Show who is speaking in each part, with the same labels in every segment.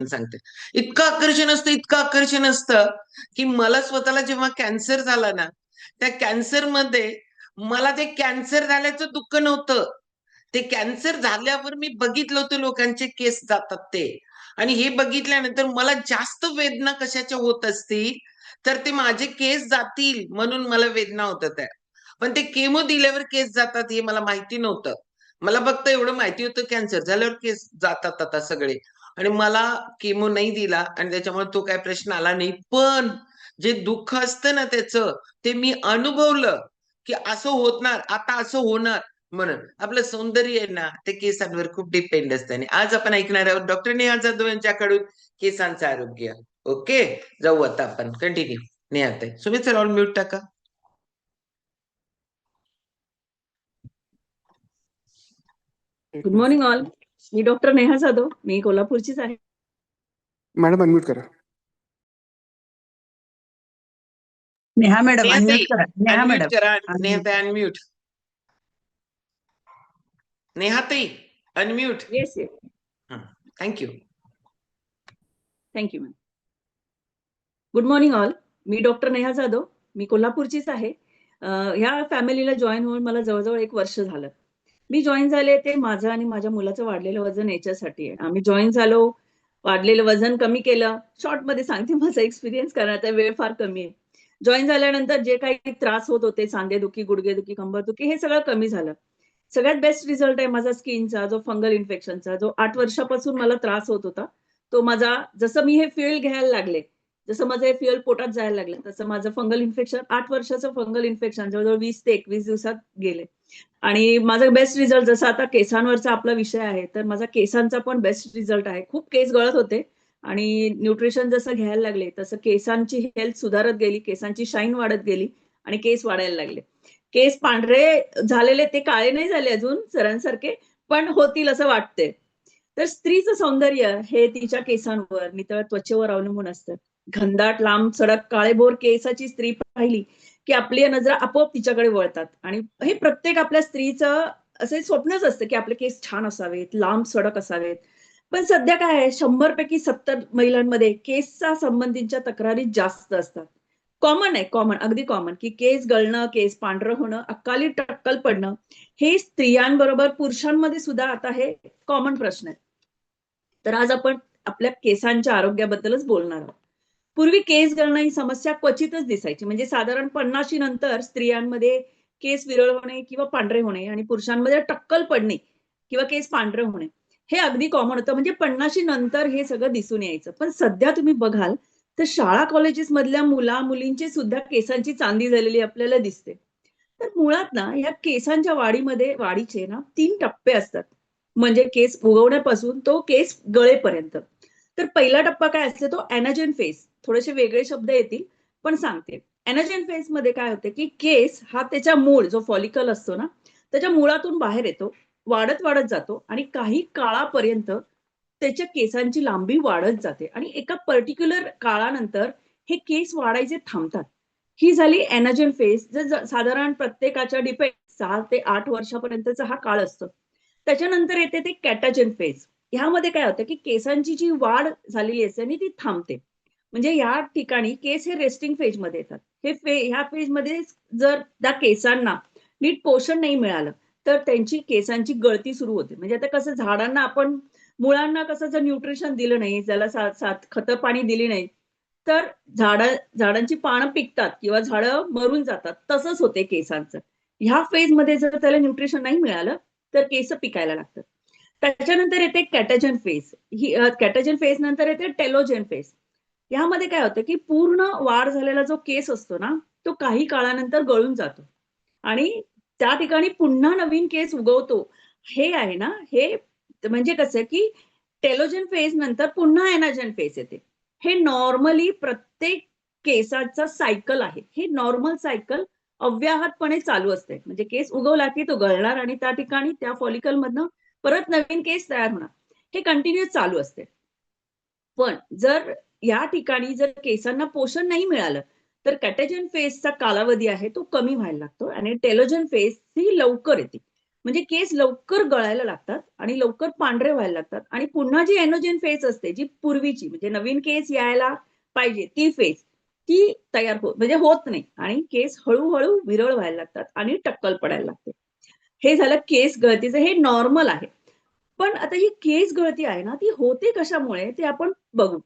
Speaker 1: सांगते. इतकं आकर्षण असतं की मला स्वतःला जेव्हा कॅन्सर झाला ना, त्या कॅन्सरमध्ये मला ते कॅन्सर झाल्याचं दुःख नव्हतं. ते कॅन्सर झाल्यावर मी बघितलं होतं लोकांचे केस जातात ते. आणि हे बघितल्यानंतर मला जास्त वेदना कशाच्या होत असतील, तर ते माझे केस जातील म्हणून मला वेदना होतात त्या. पण ते केमो दिल्यावर केस जातात हे मला माहिती नव्हतं. मला फक्त एवढं माहिती होतं कॅन्सर झाल्यावर केस जातात आता सगळे. आणि मला केमो नाही दिला आणि त्याच्यामुळे तो काही प्रश्न आला नाही. पण जे दुःख असतं ना त्याचं, ते मी अनुभवलं, की असं होणार, आता असं होणार म्हणून. आपलं सौंदर्य आहे ना, ते केसांवर खूप डिपेंड असतं. आणि आज आपण ऐकणार आहोत डॉक्टर नेहा जाधव यांच्याकडून केसांचं आरोग्य. ओके, जाऊ आता आपण कंटिन्यू. नेहाताई सुमित सर ऑन म्यूट टाका.
Speaker 2: Good morning all. मी डॉक्टर नेहा जाधव. मी कोल्हापूरचीच आहे.
Speaker 3: मॅडम अनम्यूट करा.
Speaker 4: नेहा मॅडम
Speaker 1: नेहाताई
Speaker 4: अनम्यूट करा. नेहा
Speaker 1: अनम्यूट
Speaker 4: मॅडम
Speaker 1: करा. नेहाताई अनम्यूट. नेहाताई unmute.
Speaker 2: Yes yes.
Speaker 1: Thank you.
Speaker 2: Thank you ma'am. Good morning all. मी डॉक्टर नेहा जाधव. मी कोल्हापूरचीच आहे. ह्या फॅमिलीला जॉईन होऊन मला जवळजवळ 1 वर्ष झालं. मी जॉईन झाले ते माझं आणि माझ्या मुलाचं वाढलेलं वजन याच्यासाठी आहे. आम्ही जॉईन झालो, वाढलेलं वजन कमी केलं. शॉर्टमध्ये सांगते माझा एक्सपिरियन्स, कारण आता वेळ फार कमी आहे. जॉईन झाल्यानंतर जे काही त्रास होत होते, सांधेदुखी, गुडघेदुखी, कंबरदुखी, हे सगळं कमी झालं. सगळ्यात बेस्ट रिझल्ट आहे माझा स्किनचा, जो फंगल इन्फेक्शनचा, जो 8 वर्षापासून मला त्रास होत होता. तो माझा, जसं मी हे फ्युएल घ्यायला लागले, जसं माझं हे फ्युएल पोटात जायला लागलं, तसं माझं फंगल इन्फेक्शन, 8 वर्षाचं फंगल इन्फेक्शन जवळजवळ 20 ते 21 दिवसात गेले. आणि माझा बेस्ट रिझल्ट, जसं आता केसांवरचा आपला विषय आहे, तर माझा केसांचा पण बेस्ट रिझल्ट आहे. खूप केस गळत होते आणि न्यूट्रिशन जसं घ्यायला लागले, तसं केसांची हेल्थ सुधारत गेली, केसांची शाईन वाढत गेली आणि केस वाढायला लागले. केस पांढरे झालेले, ते काळे नाही झाले अजून सरांसारखे, पण होतील असं वाटते. तर स्त्रीचं सौंदर्य हे तिच्या केसांवर, नितळ त्वचेवर अवलंबून असतं. घनदाट, लांब, सडक, काळेभोर केसाची स्त्री पाहिली की आपली नजर आपोआप तिच्याकडे वळतात. आणि हे प्रत्येक आपल्या स्त्रीचं असे स्वप्नच असतं की आपले केस छान असावेत, लांब सडक असावेत. पण सध्या काय आहे, 100 पैकी 70 महिलांमध्ये केसचा संबंधीच्या तक्रारी जास्त असतात. कॉमन आहे, कॉमन, अगदी कॉमन, की केस गळणं, केस पांढरं होणं, अकाली टक्कल पडणं, हे स्त्रियांबरोबर पुरुषांमध्ये सुद्धा आता हे कॉमन प्रश्न आहे. तर आज आपण आपल्या केसांच्या आरोग्याबद्दलच बोलणार आहोत. पूर्वी केस गळणं ही समस्या क्वचितच दिसायची. म्हणजे साधारण 50 नंतर स्त्रियांमध्ये केस विरळ होणे किंवा पांढरे होणे, आणि पुरुषांमध्ये टक्कल पडणे किंवा केस पांढरे होणे, हे अगदी कॉमन होतं. म्हणजे 50 नंतर हे सगळं दिसून यायचं. पण सध्या तुम्ही बघाल तर शाळा कॉलेजेस मधल्या मुला मुलींची सुद्धा केसांची चांदी झालेली आपल्याला दिसते. तर मुळात ना, या केसांच्या वाढीचे ना 3 टप्पे असतात. म्हणजे केस उगवण्यापासून तो केस गळेपर्यंत. तर पहिला टप्पा काय असतो, तो एनाजेन फेज. थोडेसे वेगळे शब्द येतील, पण सांगते. एनाजेन फेज मध्ये काय होते, की केस हा त्याच्या मूळ, जो फॉलिकल असतो ना, त्याच्या मुळातून बाहेर येतो, वाढत वाढत जातो आणि काही काळापर्यंत त्याच्या केसांची लांबी वाढत जाते आणि एका पर्टिक्युलर काळानंतर हे केस वाढायचे थांबतात. ही झाली एनाजेन फेज. साधारण प्रत्येकाच्या डिपेंड 6 ते 8 वर्षापर्यंतचा हा काळ असतो. त्याच्यानंतर येते ते कॅटाजेन फेज. ह्यामध्ये काय होतं, की केसांची जी वाढ झालेली असते आणि ती थांबते. म्हणजे या ठिकाणी केस हे रेस्टिंग फेज मध्ये येतात. ह्या फेज मध्ये जर त्या केसांना नीट पोषण नाही मिळालं, तर त्यांची केसांची गळती सुरू होते. म्हणजे आता कसं झाडांना आपण, मुळांना कसं जर न्यूट्रिशन दिलं नाही, त्याला साथ खतं पाणी दिली नाही, तर झाडांची पानं पिकतात किंवा झाडं मरून जातात. तसंच होते केसांचं. ह्या फेज मध्ये जर त्याला न्यूट्रिशन नाही मिळालं, तर केस पिकायला लागतात. त्याच्यानंतर येते कॅटाजेन फेज. ही कॅटाजेन फेज नंतर येते टेलोजेन फेज. यामध्ये काय होतं, की पूर्ण वाढ झालेला जो केस असतो ना, तो काही काळानंतर गळून जातो आणि त्या ठिकाणी पुन्हा नवीन केस उगवतो. हे आहे ना, हे म्हणजे कसं, की टेलोजेन फेज नंतर पुन्हा एनाजेन फेज येते. हे नॉर्मली प्रत्येक केसाचा सायकल आहे. हे नॉर्मल सायकल अव्याहतपणे चालू असते. म्हणजे केस उगवला की तो गळणार आणि त्या ठिकाणी त्या फॉलिकल मधनं परत नवीन केस तयार होणार. हे कंटिन्युअस चालू असते. पण जर या ठिकाणी जर केसांना पोषण नाही मिळालं, तर कॅटाजेन फेजचा कालावधी आहे तो कमी व्हायला लागतो आणि टेलोजेन फेज ही लवकर येते. म्हणजे केस लवकर गळायला लागतात आणि लवकर पांढरे व्हायला लागतात आणि पुन्हा जी एनोजेन फेज असते, जी पूर्वीची म्हणजे नवीन केस यायला पाहिजे ती फेज, ती तयार म्हणजे होत नाही आणि केस हळू विरळ व्हायला लागतात आणि टक्कल पडायला लागते. हे झालं केस गळतीचं, हे नॉर्मल आहे. पण आता ही केस गळती आहे ना, ती होते कशामुळे ते आपण बघू.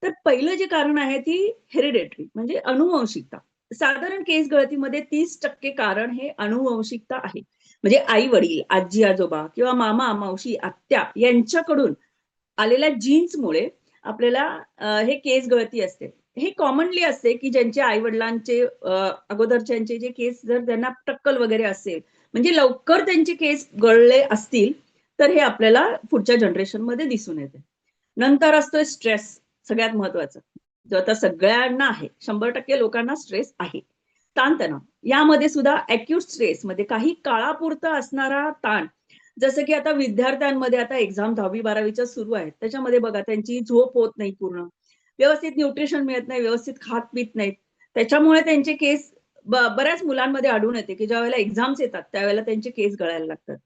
Speaker 2: तर पहिलं जे कारण आहे ती हेरिडेटरी म्हणजे अनुवंशिकता. साधारण केस गळतीमध्ये 30% कारण हे अनुवंशिकता आहे. म्हणजे आई-वडील, आजी-आजोबा किंवा मामा, मावशी, आत्या यांच्याकडून आलेल्या जीन्समुळे आपल्याला हे केस गळती असते. हे कॉमनली असते, की ज्यांच्या आई-वडिलांचे अगोदरच्यांचे जे केस जर त्यांना टक्कल वगैरे असेल, म्हणजे लवकर त्यांचे केस गळले असतील, तर हे आपल्याला पुढच्या जनरेशनमध्ये दिसून येते. नंतर असतोय स्ट्रेस, सगळ्यात महत्वाचं. जो आता सगळ्यांना आहे. 100% लोकांना स्ट्रेस आहे. ताणतणाव. यामध्ये सुद्धा अॅक्यूट स्ट्रेसमध्ये काही काळापुरता असणारा ताण, जसं की आता विद्यार्थ्यांमध्ये आता एक्झाम 10वी-12वी सुरू आहेत. त्याच्यामध्ये बघा त्यांची झोप होत नाही पूर्ण. व्यवस्थित न्यूट्रिशन मिळत नाही, व्यवस्थित खात-पीत नाहीत. त्याच्यामुळे त्यांचे केस बऱ्याच मुलांमध्ये आढळून येते, की ज्यावेळेला एक्झाम्स येतात, त्यावेळेला त्यांचे केस गळायला लागतात.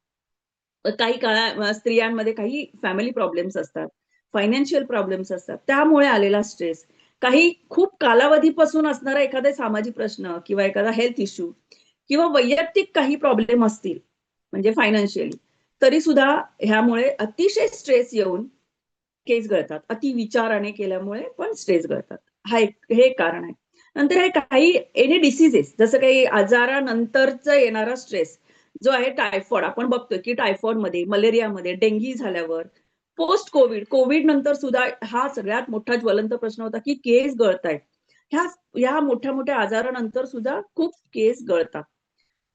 Speaker 2: काही स्त्रियांमध्ये काही फॅमिली प्रॉब्लेम्स असतात, फायनान्शियल प्रॉब्लेम्स असतात. त्यामुळे आलेला स्ट्रेस. काही खूप कालावधीपासून असणारा एखादा सामाजिक प्रश्न किंवा एखादा हेल्थ इश्यू किंवा वैयक्तिक काही प्रॉब्लेम असतील, म्हणजे फायनान्शियली, तरी सुद्धा ह्यामुळे अतिशय स्ट्रेस येऊन केस गळतात. अति विचाराने केल्यामुळे पण स्ट्रेस गळतात. हे एक कारण आहे. नंतर हे काही एनी डिसीजेस जसं काही आजारानंतरचा येणारा स्ट्रेस जो आहे टायफॉइड. आपण बघतोय की टायफॉइडमध्ये, मलेरियामध्ये, डेंगी झाल्यावर, पोस्ट कोविड नंतर सुद्धा हा सगळ्यात मोठा ज्वलंत प्रश्न होता की केस गळतायत. ह्या मोठ्या-मोठ्या आजारानंतर सुद्धा खूप केस गळतात.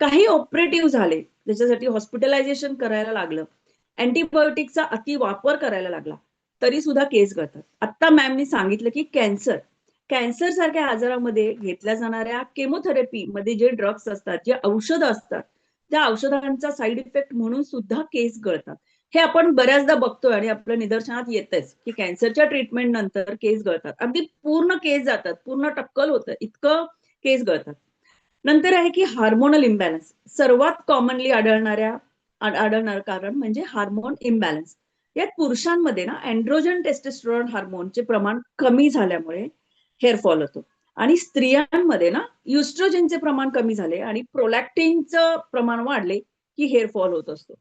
Speaker 2: काही ऑपरेटिव्ह झाले, त्याच्यासाठी हॉस्पिटलायझेशन करायला लागलं. अँटिबायोटिकचा अतिवापर करायला लागला, तरी सुद्धा केस गळतात. आत्ता मॅमनी सांगितलं, की कॅन्सर सारख्या आजारामध्ये घेतल्या जाणाऱ्या केमोथेरपीमध्ये जे ड्रग्स असतात, जे औषधं असतात, त्या औषधांचा साइड इफेक्ट म्हणून सुद्धा केस गळतात. हे आपण बऱ्याचदा बघतोय आणि आपल्या निदर्शनात येतंच, की कॅन्सरच्या ट्रीटमेंट नंतर केस गळतात. अगदी पूर्ण केस जातात, पूर्ण टक्कल होतं, इतकं केस गळतात. नंतर आहे की हार्मोनल इम्बॅलन्स. सर्वात कॉमनली आढळणारं कारण म्हणजे हार्मोन इम्बॅलन्स. यात पुरुषांमध्ये ना एंड्रोजन टेस्टोस्टेरोन हार्मोनचे प्रमाण कमी झाल्यामुळे हेअर फॉल होतो आणि स्त्रियांमध्ये ना इस्ट्रोजनचे प्रमाण कमी झाले आणि प्रोलॅक्टिनचं प्रमाण वाढले की हेअर फॉल होत असतो.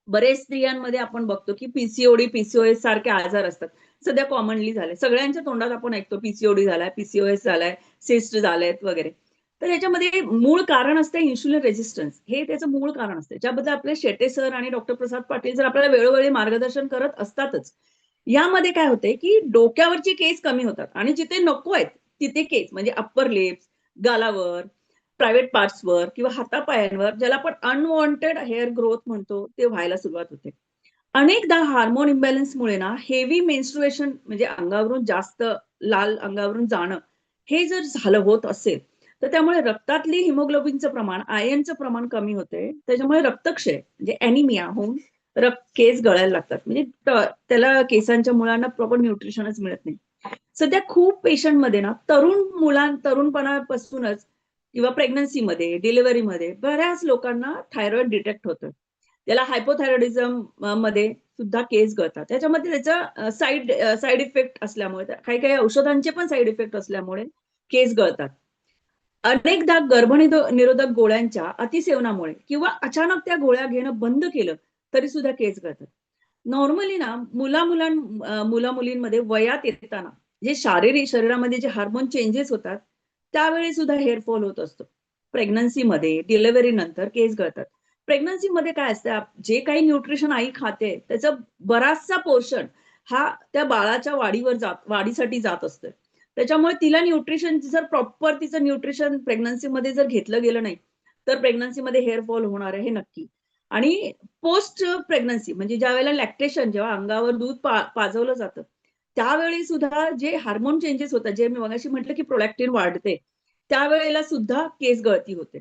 Speaker 2: बरेच स्त्रियांमध्ये आपण बघतो की पीसीओडी, पीसीओएस सारखे आजार असतात. सध्या कॉमनली झाले. सगळ्यांच्या तोंडात आपण ऐकतो पीसीओडी झालाय, पीसीओएस झालाय, सिस्ट झालेत वगैरे. तर याच्यामध्ये मूळ कारण असते इन्शुलिन रेझिस्टन्स. हे त्याचं मूळ कारण असते. ज्याबद्दल आपले शेटे सर आणि डॉक्टर प्रसाद पाटील जर आपल्याला वेळोवेळी मार्गदर्शन करत असतातच. यामध्ये काय होते की डोक्यावरची केस कमी होतात आणि जिथे नको आहेत तिथे केस म्हणजे अप्पर लिप्स, गालावर, प्रायव्हेट पार्ट्सवर किंवा हातापायांवर ज्याला आपण अनवॉन्टेड हेअर ग्रोथ म्हणतो, ते व्हायला सुरुवात होते. अनेकदा हार्मोन इम्बॅलन्समुळे ना हेवी मेन्स्ट्रुएशन म्हणजे अंगावरून जास्त लाल अंगावरून जाणं, हे जर होत असेल, तर त्यामुळे रक्तातली हिमोग्लोबिनचं प्रमाण, आयर्नचं प्रमाण कमी होते. त्याच्यामुळे रक्तक्षय म्हणजे अॅनिमिया होऊन केस गळायला लागतात. म्हणजे त्याला केसांच्या मुळांना प्रॉपर न्यूट्रिशनच मिळत नाही. सध्या खूप पेशंटमध्ये ना तरुणपणापासूनच किंवा प्रेग्नन्सीमध्ये, डिलिव्हरीमध्ये बऱ्याच लोकांना थायरॉइड डिटेक्ट होतं. त्याला हायपोथायरॉइडिझम मध्ये सुद्धा केस गळतात. त्याच्यामध्ये त्याचा साइड इफेक्ट असल्यामुळे काही-काही औषधांचे पण साइड इफेक्ट असल्यामुळे केस गळतात. अनेकदा निरोधक गोळ्यांच्या अतिसेवनामुळे किंवा अचानक त्या गोळ्या घेणं बंद केलं, तरी सुद्धा केस गळतात. नॉर्मली ना मुला-मुलींमध्ये वयात येताना जे शरीरामध्ये जे हार्मोन चेंजेस होतात, त्यावेळी सुद्धा हेअर फॉल होत असतो. प्रेग्नन्सीमध्ये, डिलिव्हरी नंतर केस गळतात. प्रेग्नन्सीमध्ये काय असतं, जे काही न्यूट्रिशन आई खाते, त्याचा बराचसा पोर्शन हा त्या बाळाच्या वाढीसाठी जात असतं. त्याच्यामुळे तिला न्यूट्रिशन जर प्रॉपर तिचं न्यूट्रिशन प्रेग्नन्सीमध्ये जर घेतलं गेलं नाही, तर प्रेग्नन्सीमध्ये हेअर फॉल होणार आहे हे नक्की. आणि पोस्ट प्रेग्नन्सी म्हणजे ज्यावेळेला लॅक्टेशन जेव्हा अंगावर दूध पाजवलं जातं, त्यावेळी सुद्धा जे हार्मोन चेंजेस होतात, जे मी मगाशी म्हटलं की प्रोलॅक्टिन वाढते, त्यावेळेला सुद्धा केस गळती होते.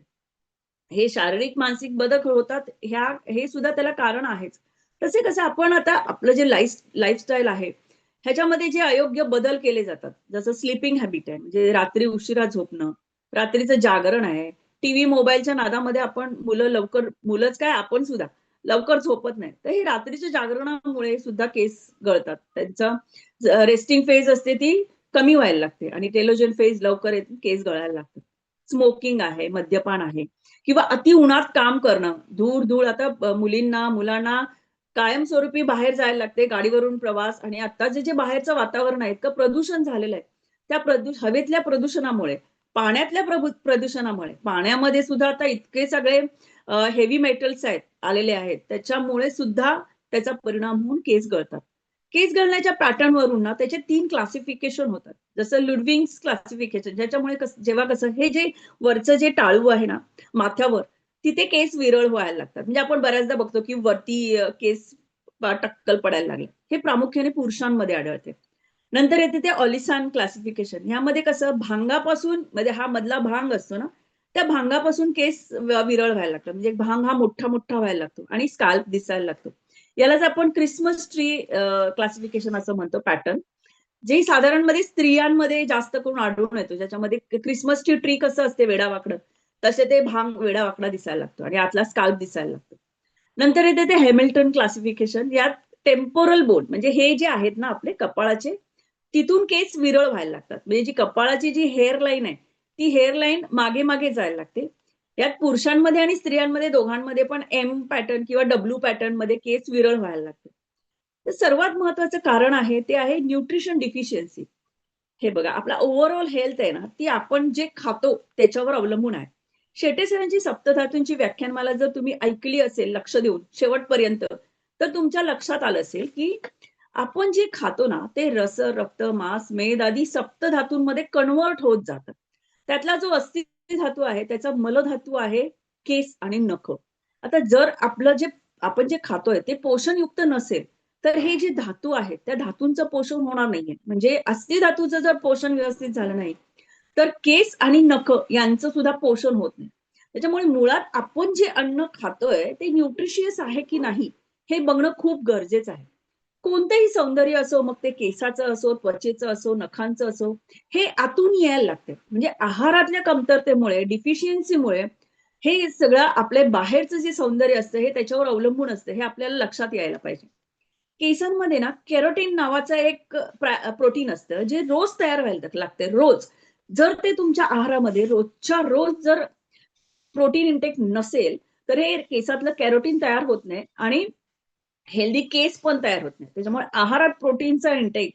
Speaker 2: हे शारीरिक, मानसिक बदल होतात हे सुद्धा त्याला कारण आहेच. तसे कसं आपण आता आपलं जे लाईफस्टाईल आहे, ह्याच्यामध्ये जे अयोग्य बदल केले जातात, जसं स्लीपिंग हॅबिट आहे, म्हणजे रात्री उशिरा झोपणं, रात्रीचं जागरण आहे, टीव्ही मोबाईलच्या नादामध्ये आपण मुलंच काय आपण सुद्धा लवकर झोपत नाही. तर हे रात्रीच्या जागरणामुळे सुद्धा केस गळतात. त्यांचा रेस्टिंग फेज असते ती कमी व्हायला लागते आणि टेलोजन फेज लवकर येते, केस गळायला लागतात. स्मोकिंग आहे, मद्यपान आहे किंवा अति उन्हात काम करणं, धूळ आता मुलांना कायमस्वरूपी बाहेर जायला लागते, गाडीवरून प्रवास आणि आता जे बाहेरचं वातावरण आहे इतकं प्रदूषण झालेलं आहे. त्या हवेतल्या प्रदूषणामुळे, पाण्यातल्या प्रदूषणामुळे, पाण्यामध्ये सुद्धा आता इतके सगळे हेवी मेटल्स आलेले आहेत. त्याच्यामुळे सुद्धा त्याचा परिणाम होऊन केस गळतात. केस गळण्याच्या पॅटर्न वरून ना त्याचे 3 क्लासिफिकेशन होतात. जसं लुडविंग्स क्लासिफिकेशन ज्याच्यामुळे जेव्हा कसं हे जे वरचं जे टाळू आहे ना माथ्यावर, तिथे केस विरळ व्हायला लागतात. म्हणजे आपण बऱ्याचदा बघतो की वरती केस टक्कल पडायला लागले. हे प्रामुख्याने पुरुषांमध्ये आढळते. नंतर येते ते ऑलिसान क्लासिफिकेशन. ह्यामध्ये कसं भांगापासून म्हणजे हा मधला भांग असतो ना, त्या भांगापासून केस विरळ व्हायला लागतात. म्हणजे भांग हा मोठा व्हायला लागतो आणि स्काल्प दिसायला लागतो. यालाच आपण क्रिसमस ट्री क्लासिफिकेशन असं म्हणतो पॅटर्न. जे साधारण मध्ये स्त्रियांमध्ये जास्त करून आढळून येतो. ज्याच्यामध्ये क्रिसमसची ट्री कसं असते वेडावाकडं, तसे ते भांग वेडावाकडा दिसायला लागतो आणि आतला स्काल्प दिसायला लागतो. नंतर येते ते हॅमिल्टन क्लासिफिकेशन. यात टेम्पोरल बोन म्हणजे हे जे आहेत ना आपले कपाळाचे, तिथून केस विरळ व्हायला लागतात. म्हणजे जी कपाळाची जी हेअर लाईन आहे, ती हेअर लाईन मागे जायला लागते. यात पुरुषांमध्ये आणि स्त्रियांमध्ये दोघांमध्ये पण एम पॅटर्न किंवा डब्ल्यू पॅटर्न मध्ये केस विरळ व्हायला लागते. तर सर्वात महत्वाचं कारण आहे ते आहे न्यूट्रिशन डिफिशियन्सी. हे बघा आपला ओव्हरऑल हेल्थ आहे ना, ती आपण जे खातो त्याच्यावर अवलंबून आहे. शेटे सरांची सप्तधातूंची व्याख्यानमाला जर तुम्ही ऐकली असेल लक्ष देऊन शेवटपर्यंत, तर तुमच्या लक्षात आलं असेल की आपण जे खातो ना ते रस, रक्त, मांस, मेद आदी सप्तधातूंमध्ये कन्व्हर्ट होत जातं. त्यातला जो अस्थि धातू आहे त्याचा मलधातू आहे केस आणि नख. आता जर आपण जे खातोय ते पोषणयुक्त नसेल, तर हे जे धातू आहेत त्या धातूंचं पोषण होणार नाहीये. म्हणजे अस्थि धातूचं जर पोषण व्यवस्थित झालं नाही, तर केस आणि नख यांचं सुद्धा पोषण होत नाही. त्याच्यामुळे मुळात आपण जे अन्न खातोय ते न्यूट्रिशियस आहे की नाही हे बघणं खूप गरजेचं आहे. कोणतंही सौंदर्य असो, मग ते केसाचं असो, त्वचेचं असो, नखांचं असो, हे आतून यायला लागते. म्हणजे आहारातल्या कमतरतेमुळे, डिफिशियन्सीमुळे हे सगळं आपल्या बाहेरचं जे सौंदर्य असतं हे त्याच्यावर अवलंबून असतं. हे आपल्याला लक्षात यायला पाहिजे. केसांमध्ये ना केरोटीन नावाचं एक प्रोटीन असतं जे रोज तयार व्हायला लागते रोज. जर ते तुमच्या आहारामध्ये रोजच्या रोज जर प्रोटीन इंटेक नसेल, तर हे केसातलं कॅरोटीन तयार होत नाही आणि हेल्दी केस पण तयार होत नाही. त्याच्यामुळे आहारात प्रोटीनचा इंटेक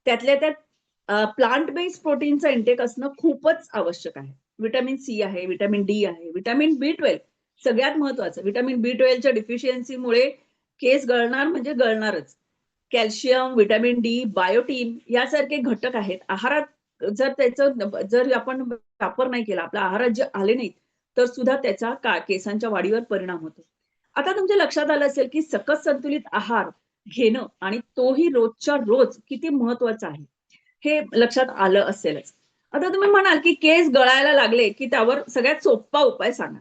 Speaker 2: त्यातल्या त्यात प्लांट बेस्ड प्रोटीनचा इंटेक असणं खूपच आवश्यक आहे. व्हिटॅमिन सी आहे, व्हिटॅमिन डी आहे, व्हिटॅमिन B12 सगळ्यात महत्वाचं. व्हिटॅमिन B12च्या डिफिशियन्सीमुळे केस गळणार म्हणजे गळणारच. कॅल्शियम, व्हिटॅमिन डी, बायोटीन यासारखे घटक आहेत. आहारात जर आपण वापर नाही केला, आपल्या आहारात जे आले नाहीत, तर सुद्धा त्याचा केसांच्या वाढीवर परिणाम होतो. आता तुमच्या लक्षात आलं असेल की सकस संतुलित आहार घेणं आणि तोही रोजच्या रोज किती महत्वाचा आहे हे लक्षात आलं असेलच. आता तुम्ही म्हणाल की केस गळायला लागले की त्यावर सगळ्यात सोपा उपाय सांगा.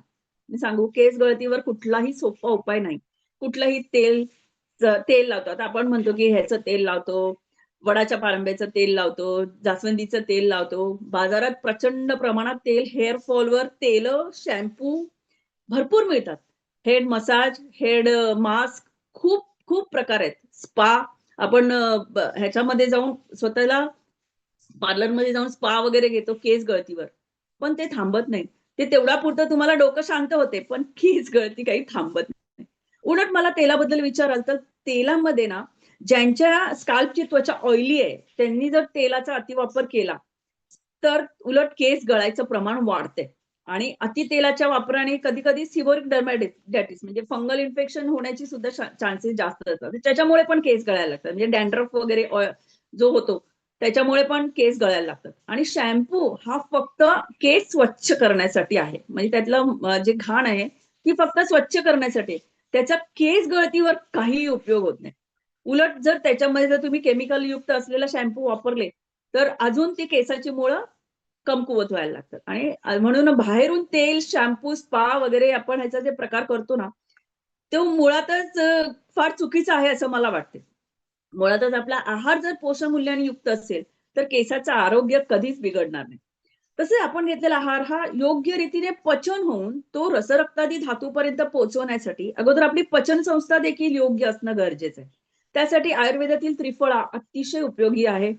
Speaker 2: मी सांगू केस गळतीवर कुठलाही सोपा उपाय नाही. कुठलंही तेल लावतो. आता आपण म्हणतो की ह्याचं तेल लावतो, वडाच्या पारंब्याचं तेल लावतो, जास्वंदीचं तेल लावतो. बाजारात प्रचंड प्रमाणात तेल हेअर फॉलवर तेल, शॅम्पू भरपूर मिळतात. हेड मसाज, हेड मास्क खूप खूप प्रकार आहेत. स्पा आपण ह्याच्यामध्ये जाऊन स्वतःला पार्लरमध्ये जाऊन स्पा वगैरे घेतो केस गळतीवर. पण ते थांबत नाही. ते तेवढ्यापुरतं तुम्हाला डोकं शांत होते, पण केस गळती काही थांबत नाही. उलट मला तेलाबद्दल विचाराल तर तेलामध्ये ना ज्यांच्या स्काल्पची त्वचा ऑइली आहे, त्यांनी जर तेलाचा अतिवापर केला, तर उलट केस गळायचं प्रमाण वाढते. आणि अति तेलाच्या वापराने कधी-कधी सिव्हिअर डर्मॅटिस म्हणजे फंगल इन्फेक्शन होण्याची सुद्धा चान्सेस जास्त असतात. त्याच्यामुळे पण केस गळायला लागतात. म्हणजे डॅन्ड्रफ वगैरे जो होतो त्याच्यामुळे पण केस गळायला लागतात. आणि शॅम्पू हा फक्त केस स्वच्छ करण्यासाठी आहे. म्हणजे त्यातलं जे घाण आहे ती फक्त स्वच्छ करण्यासाठी आहे. त्याचा केस गळतीवर काहीही उपयोग होत नाही. उलट जर तुम्ही केमिकल युक्त असलेला शॅम्पू वापरले, तर अजून ती केसाची मुळं कमकुवत व्हायला लागतात. आणि म्हणून बाहेरून तेल, शॅम्पू, स्पा वगैरे आपण ह्याचा जे प्रकार करतो ना, तो मुळातच फार चुकीचा आहे असं मला वाटते. मुळातच आपला आहार जर पोषण मूल्याने युक्त असेल, तर केसाचं आरोग्य कधीच बिघडणार नाही. तसे आपण घेतलेला आहार हा योग्य रीतीने पचन होऊन तो रसरक्तादी धातूपर्यंत पोहोचवण्यासाठी अगोदर आपली पचन संस्था देखील योग्य असणं गरजेचं आहे. त्यासाठी आयुर्वेदातील त्रिफळा अतिशय उपयोगी आहे.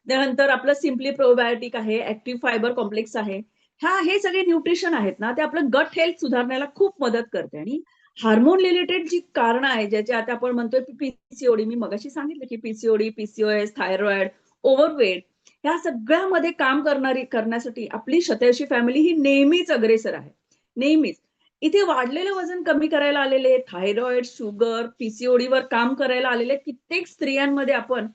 Speaker 2: त्यानंतर आपलं सिम्पली प्रोबायोटिक आहे, ऍक्टिव्ह फायबर कॉम्प्लेक्स आहे. हे सगळे न्यूट्रिशन आहेत ना, ते आपलं गट हेल्थ सुधारण्याला खूप मदत करते आणि हार्मोन रिलेटेड जी कारणं आहेत, ज्याचे आता आपण म्हणतोय पीसीओडी, मी मगाशी सांगितलं की पीसीओडी, पीसीओएस, थायरॉइड, ओव्हरवेट ह्या सगळ्यामध्ये काम करण्यासाठी आपली शतयशी फॅमिली ही नेहमीच अग्रेसर आहे. नेहमीच. इथे वाढलेलं वजन कमी करायला आलेले, थायरॉइड, शुगर, पीसीओडीवर काम करायला आलेले कित्येक स्त्रियांमध्ये आपण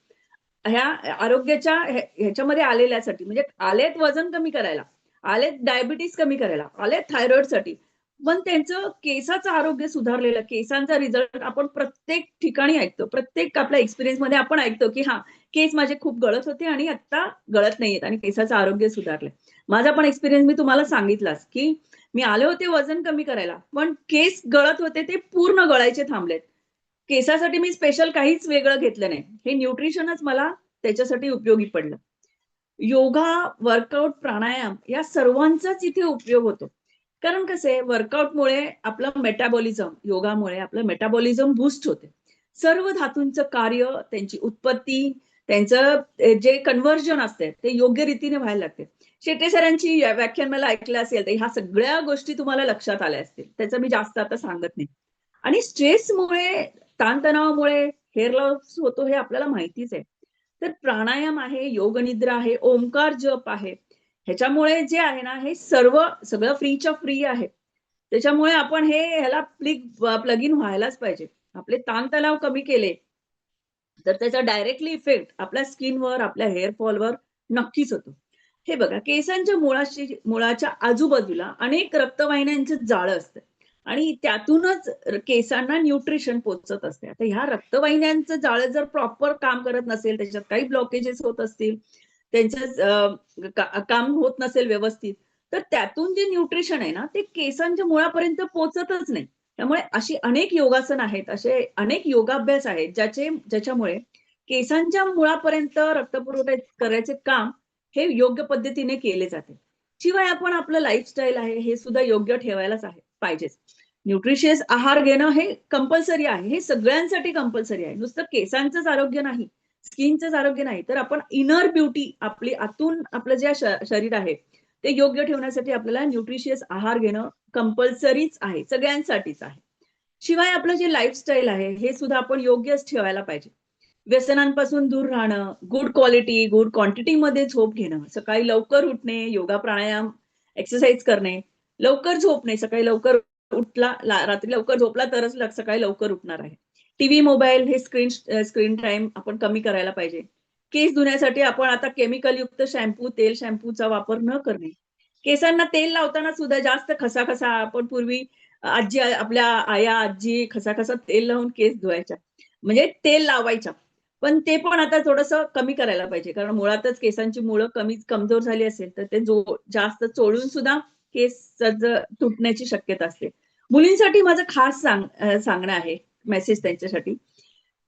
Speaker 2: ह्या आरोग्याच्या ह्याच्यामध्ये आलेल्यासाठी म्हणजे आलेत वजन कमी करायला, आलेत डायबिटीज कमी करायला, आलेत थायरॉइडसाठी. पण त्यांचं केसाचं आरोग्य सुधारलेलं, केसांचा रिझल्ट आपण प्रत्येक ठिकाणी ऐकतो. प्रत्येक आपल्या एक्सपिरियन्समध्ये आपण ऐकतो, की केस माझे खूप गळत होते आणि आता गळत नाहीयेत आणि केसाचं आरोग्य सुधारलंय. माझा पण एक्सपिरियन्स मी तुम्हाला सांगितलाच, की मी आले होते वजन कमी करायला, पण केस गळत होते ते पूर्ण गळायचे थांबलेत. केसासाठी मी स्पेशल काहीच वेगळं घेतलं नाही. हे न्यूट्रिशनच मला त्याच्यासाठी उपयोगी पडलं. योगा, वर्कआउट, प्राणायाम या सर्वांचाच इथे उपयोग होतो. कारण कसं आहे वर्कआउटमुळे आपलं मेटाबॉलिझम, योगामुळे आपलं मेटाबॉलिझम बूस्ट होते. सर्व धातूंचं कार्य, त्यांची उत्पत्ती, त्यांचं जे कन्व्हर्जन असते ते योग्य रीतीने व्हायला लागते. शेटे सरांची व्याख्यान मला ऐकलं असेल, तर ह्या सगळ्या गोष्टी तुम्हाला लक्षात आल्या असतील. त्याचं मी जास्त आता सांगत नाही. आणि स्ट्रेसमुळे, ताणतणावामुळे हेअर लॉस होतो हे आपल्याला माहितीच आहे. तर प्राणायाम आहे, योगनिद्रा आहे, ओंकार जप आहे. ह्याच्यामुळे जे आहे ना, हे सगळं फ्रीच्या फ्री आहे. त्याच्यामुळे आपण ह्याला प्लग इन व्हायलाच पाहिजे. आपले ताणतणाव कमी केले, तर त्याचा डायरेक्टली इफेक्ट आपल्या स्किनवर, आपल्या हेअर फॉलवर नक्कीच होतो. हे बघा, केसांच्या मुळाच्या आजूबाजूला अनेक रक्तवाहिन्यांचं जाळं असतं आणि त्यातूनच केसांना न्यूट्रिशन पोहोचत असते. आता ह्या रक्तवाहिन्यांचं जाळं जर प्रॉपर काम करत नसेल, त्याच्यात काही ब्लॉकेजेस होत असतील, त्यांचं काम होत नसेल व्यवस्थित, तर त्यातून जे न्यूट्रिशन आहे ना, ते केसांच्या मुळापर्यंत पोहोचतच नाही. त्यामुळे अशी अनेक योगासन आहेत, असे अनेक योगाभ्यास आहेत, ज्याच्यामुळे केसांच्या मुळापर्यंत रक्तपुरवठा करायचे काम हे योग्य पद्धतीने केले जाते. शिवाय आपण आपलं लाईफस्टाईल आहे, हे सुद्धा योग्य ठेवायलाच पाहिजेच. न्यूट्रिशियस आहार घेणं हे कंपल्सरी आहे. हे सगळ्यांसाठी कंपल्सरी आहे. नुसतं केसांचंच आरोग्य नाही, स्किनचंच आरोग्य नाही, तर आपण इनर ब्युटी आपली आतून आपलं जे शरीर आहे, ते योग्य ठेवण्यासाठी आपल्याला न्यूट्रिशियस आहार घेणं कंपल्सरीच आहे. सगळ्यांसाठीच आहे. शिवाय आपलं जे लाईफस्टाईल आहे, हे सुद्धा आपण योग्यच ठेवायला पाहिजे. व्यसनांपासून दूर राहणं, गुड क्वालिटी, गुड क्वांटिटीमध्ये झोप घेणं, सकाळी लवकर उठणे, योगा, प्राणायाम, एक्सरसाइज करणे, लवकर झोपणे, सकाळी लवकर रात्री लवकर झोपला तरच सकाळी लवकर उठणार आहे. टीव्ही, मोबाईल हे स्क्रीन टाईम आपण कमी करायला पाहिजे. केस धुण्यासाठी आपण आता केमिकल युक्त तेल शॅम्पूचा वापर न करणे. केसांना तेल लावताना सुद्धा जास्त खसाखसा आपण पूर्वी आपल्या आया, आजी खसाखसा तेल लावून केस धुवायच्या. म्हणजे तेल लावायच्या. पण ते पण आता थोडंसं कमी करायला पाहिजे. कारण मुळातच केसांची मुळं कमजोर झाली असेल, तर ते जास्त चोळून सुद्धा केस तुटण्याची शक्यता असते. मुलींसाठी माझं खास सांगणं आहे, मेसेज त्यांच्यासाठी,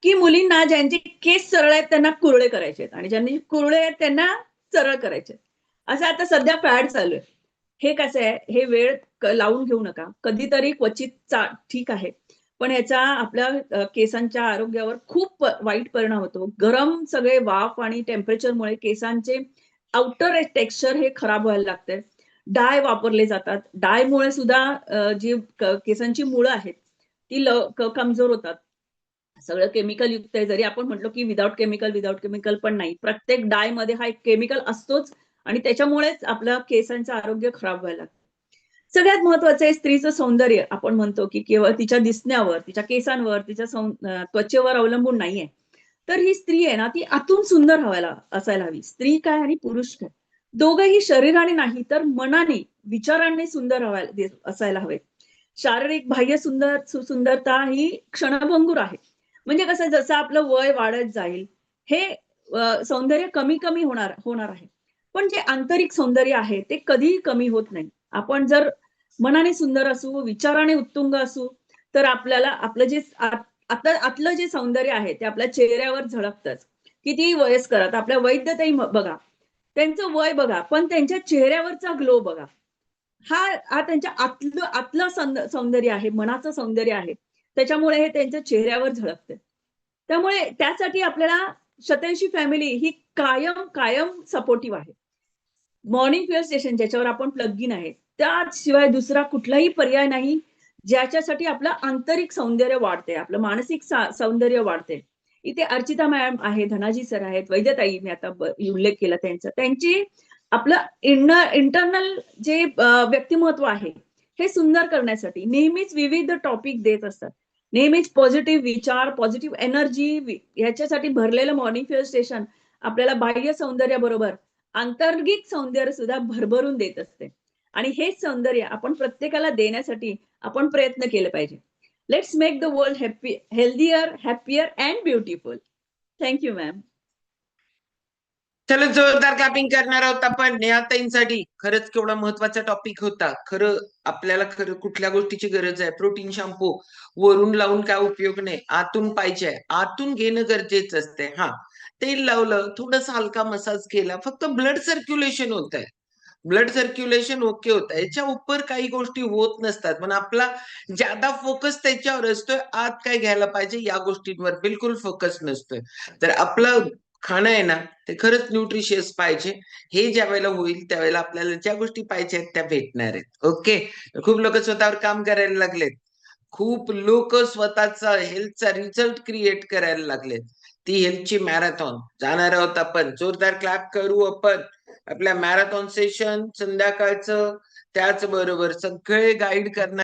Speaker 2: की मुलींना ज्यांचे केस सरळ आहेत त्यांना कुरळे करायचे आहेत आणि ज्यांनी कुरळे आहेत त्यांना सरळ करायचे आहेत. असं आता सध्या फॅड चालू आहे. हे कसं आहे, हे वेळ लावून घेऊ नका. कधीतरी क्वचित ठीक आहे. पण याचा आपल्या केसांच्या आरोग्यावर खूप वाईट परिणाम होतो. गरम सगळे वाफ आणि टेम्परेचरमुळे केसांचे आउटर टेक्स्चर हे खराब व्हायला लागतंय. डाय वापरले जातात. डायमुळे सुद्धा जी केसांची मुळं आहेत, ती कमजोर होतात. सगळं केमिकल युक्त आहे. जरी आपण म्हटलो, की विदाऊट केमिकल पण नाही. प्रत्येक डायमध्ये हा एक केमिकल असतोच आणि त्याच्यामुळेच आपलं केसांचं आरोग्य खराब व्हायला लागतं. सगळ्यात महत्वाचं आहे स्त्रीचं सौंदर्य. आपण म्हणतो, की केवळ तिच्या दिसण्यावर, तिच्या केसांवर, तिच्या त्वचेवर अवलंबून नाहीये. तर ही स्त्री आहे ना, ती आतून सुंदर असायला हवी. स्त्री काय आणि पुरुष काय. दोघंही शरीराने नाही, तर मनाने, विचारांनी सुंदर असायला हवेत. शारीरिक बाह्य सुंदरता ही क्षणभंगूर आहे. म्हणजे कसं जसं आपलं वय वाढत जाईल, हे सौंदर्य कमी होणार आहे. पण जे आंतरिक सौंदर्य आहे, ते कधीही कमी होत नाही. आपण जर मनाने सुंदर असू, विचाराने उत्तुंग असू, तर आपल्याला आपलं जे आतलं जे सौंदर्य आहे, ते आपल्या चेहऱ्यावर झळकतंच. कितीही वयस्कर, आता आपल्या वैद्यताई बघा, त्यांचं वय बघा, पण त्यांच्या चेहऱ्यावरचा ग्लो बघा. हा त्यांच्या आतलं सौंदर्य आहे, मनाचं सौंदर्य आहे. त्याच्यामुळे हे त्यांच्या चेहऱ्यावर झळकतं. त्यामुळे त्यासाठी आपल्याला शतायुषी फॅमिली ही कायम सपोर्टिव्ह आहे. मॉर्निंग फ्युएल स्टेशन ज्याच्यावर आपण प्लग इन आहे, त्याशिवाय दुसरा कुठलाही पर्याय नाही, ज्याच्यासाठी आपलं आंतरिक सौंदर्य वाढते, आपलं मानसिक सौंदर्य वाढते. इथे अर्चिता मॅडम आहे, धनाजी सर आहेत, वैद्यताई मी आता उल्लेख केला त्यांचा. त्यांची आपलं इंटरनल जे व्यक्तिमत्व आहे, हे सुंदर करण्यासाठी नेहमीच विविध टॉपिक देत असतात. नेहमीच पॉझिटिव्ह विचार, पॉझिटिव्ह एनर्जी ह्याच्यासाठी भरलेलं मॉर्निंग फ्युएल स्टेशन आपल्याला बाह्य सौंदर्याबरोबर अंतर्गित सौंदर्य सुद्धा भरभरून देत असते. आणि हेच सौंदर्य आपण प्रत्येकाला देण्यासाठी आपण प्रयत्न केले पाहिजे. Let's make the world healthier, happier and beautiful. Thank you ma'am.
Speaker 1: चलो जोरदार क्लॅपिंग करणार आहोत आपण नेहाताईंसाठी. खरंच केवढा महत्वाचा टॉपिक होता. आपल्याला कुठल्या गोष्टीची गरज आहे. प्रोटीन शॅम्पू वरून लावून काय उपयोग नाही, आतून पाहिजे, आतून घेणं गरजेचं असते. तेल लावलं, थोडस हलका मसाज केला, फक्त ब्लड सर्क्युलेशन होत आहे. ब्लड सर्क्युलेशन ओके होत आहे, याच्या उपर काही गोष्टी होत नसतात. पण आपला ज्यादा फोकस त्याच्यावर असतोय, आत काय घ्यायला पाहिजे या गोष्टींवर बिलकुल फोकस नसतोय. तर आपलं खाणं आहे ना, ते खरंच न्यूट्रिशियस पाहिजे. हे ज्या वेळेला होईल त्यावेळेला आपल्याला ज्या गोष्टी पाहिजे त्या भेटणार आहेत. ओके. खूप लोक स्वतःवर काम करायला लागलेत. खूप लोक स्वतःचा हेल्थचा रिझल्ट क्रिएट करायला लागलेत. ती हेल्थची मॅरेथॉन जाणार आहोत आपण. जोरदार क्लॅप करू आपण. आपल्या मॅरेथॉन सेशन संध्याकाळचं त्याचबरोबर सगळे गाईड करणार